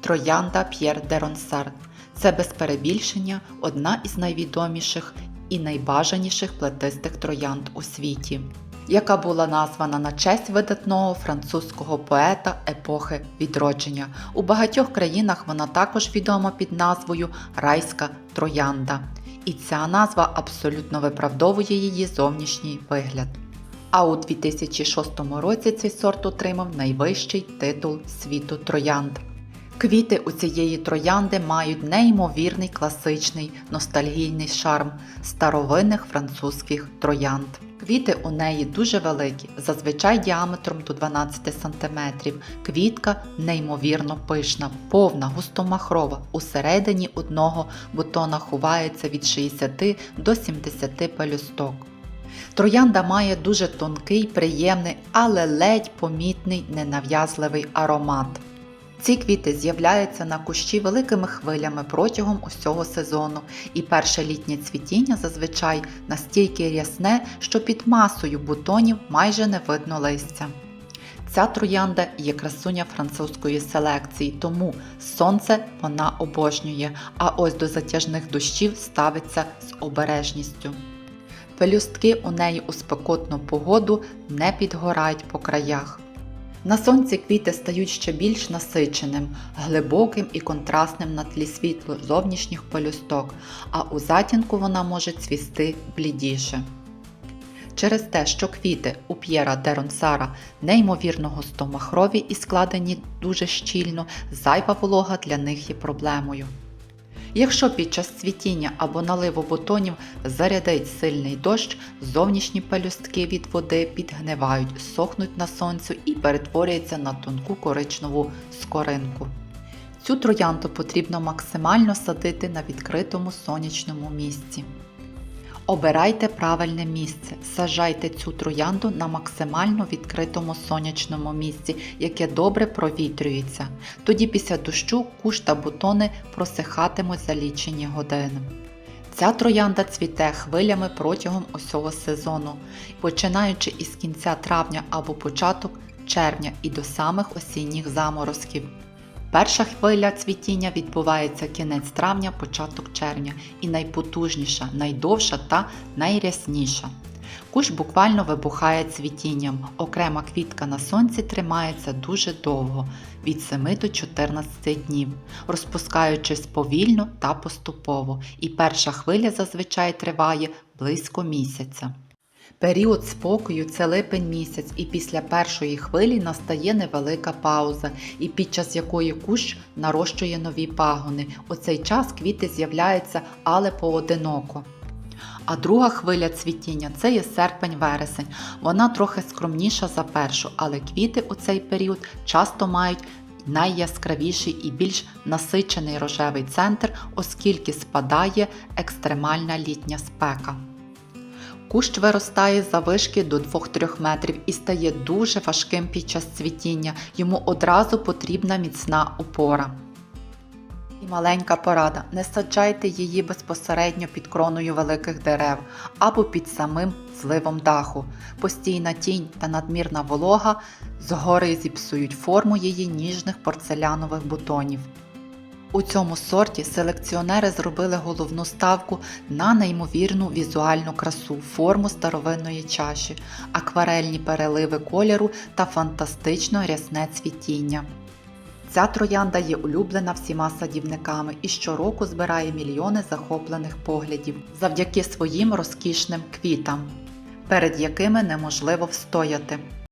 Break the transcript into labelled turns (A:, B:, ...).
A: Троянда П'єр де Ронсар. Це без перебільшення одна із найвідоміших і найбажаніших плетистих троянд у світі, яка була названа на честь видатного французького поета епохи Відродження. У багатьох країнах вона також відома під назвою райська троянда. І ця назва абсолютно виправдовує її зовнішній вигляд. А у 2006 році цей сорт отримав найвищий титул світу троянд. Квіти у цієї троянди мають неймовірний класичний ностальгійний шарм старовинних французьких троянд. Квіти у неї дуже великі, зазвичай діаметром до 12 см. Квітка неймовірно пишна, повна, густомахрова. Усередині одного бутона ховається від 60 до 70 пелюсток. Троянда має дуже тонкий, приємний, але ледь помітний ненав'язливий аромат. Ці квіти з'являються на кущі великими хвилями протягом усього сезону, і перше літнє цвітіння зазвичай настільки рясне, що під масою бутонів майже не видно листя. Ця троянда є красуня французької селекції, тому сонце вона обожнює, а ось до затяжних дощів ставиться з обережністю. Пелюстки у неї у спекотну погоду не підгорають по краях. На сонці квіти стають ще більш насиченим, глибоким і контрастним на тлі світло зовнішніх пелюсток, а у затінку вона може цвісти блідіше. Через те, що квіти у П'єра де Ронсара неймовірно густомахрові і складені дуже щільно, зайва волога для них є проблемою. Якщо під час цвітіння або наливу бутонів зарядить сильний дощ, зовнішні пелюстки від води підгнивають, сохнуть на сонцю і перетворюються на тонку коричневу скоринку. Цю троянду потрібно максимально садити на відкритому сонячному місці. Обирайте правильне місце, саджайте цю троянду на максимально відкритому сонячному місці, яке добре провітрюється. Тоді після дощу кущ та бутони просихатимуть за лічені години. Ця троянда цвіте хвилями протягом усього сезону, починаючи із кінця травня або початок червня і до самих осінніх заморозків. Перша хвиля цвітіння відбувається кінець травня, початок червня і найпотужніша, найдовша та найрясніша. Кущ буквально вибухає цвітінням, окрема квітка на сонці тримається дуже довго – від 7 до 14 днів, розпускаючись повільно та поступово, і перша хвиля зазвичай триває близько місяця. Період спокою – це липень місяць, і після першої хвилі настає невелика пауза, і під час якої кущ нарощує нові пагони. У цей час квіти з'являються, але поодиноко. А друга хвиля цвітіння – це є серпень-вересень. Вона трохи скромніша за першу, але квіти у цей період часто мають найяскравіший і більш насичений рожевий центр, оскільки спадає екстремальна літня спека. Кущ виростає заввишки до 2-3 метрів і стає дуже важким під час цвітіння, йому одразу потрібна міцна опора. І маленька порада – не саджайте її безпосередньо під кроною великих дерев або під самим зливом даху. Постійна тінь та надмірна волога згори зіпсують форму її ніжних порцелянових бутонів. У цьому сорті селекціонери зробили головну ставку на неймовірну візуальну красу, форму старовинної чаші, акварельні переливи кольору та фантастично рясне цвітіння. Ця троянда є улюблена всіма садівниками і щороку збирає мільйони захоплених поглядів завдяки своїм розкішним квітам, перед якими неможливо встояти.